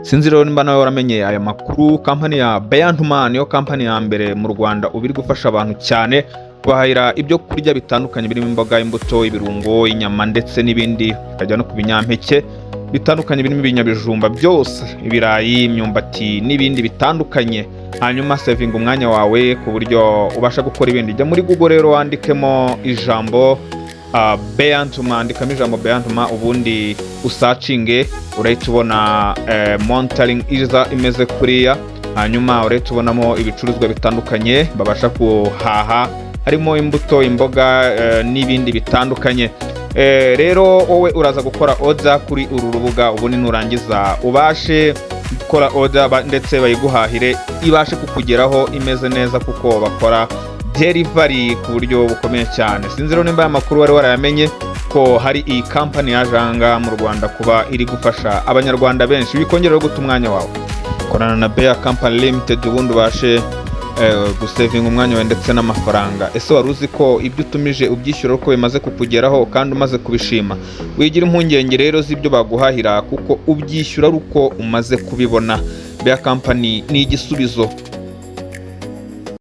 Sinzi rero nimba nawe waramenye aya makuru. Kampani ya Burya niyo kampani ya mbere mu Rwanda ubiri gufasha abantu cyane kubahahira ibyo kurya bitandukanye birimo imboga, imbuto, ibirungo, inyama ndetse n'ibindi, ukajya no ku binyampeke bitandukanye birimo ibinyabijumba byose, ibirayi, imyumbati n'ibindi bitandukanye. Hanyuma saving umwanya wawe ku buryo ubasha gukora ibindi. Jya muri Google rero wandikemo ijambo Burya, andikamo ijambo Burya, ubundi usacinge, urahita ubona monitoring iza imeze kuriya. Hanyuma urahita ubonamo ibicuruzwa bitandukanye babasha guhaha, harimo imbuto, imboga n'ibindi bitandukanye. Rero wowe uraza gukora order kuri uru rubuga, ubundi nurangiza ubashe gukora order ndetse bayiguhahire ibashe kukugeraho imeze neza, kuko bakora delivery ku buryo bukomeye cyane. Sinzi rero nimba aya makuru wari warayamenye ko hari iyi kampani yajanga mu Rwanda kuba iri gufasha abanyarwanda benshi. Bikongera guta umwanya wawe, korana na Burya Company Limited ubundi ubashe gusevinga umwanya wawe ndetse n'amafaranga. Ese wari uzi ko ibyo utumije ubyishyura uko bimaze kukugeraho kandi umaze kubishima? Wigira impungenge rero z'ibyo baguhahira kuko ubyishyura ari uko umaze kubibona. Burya Company ni igisubizo.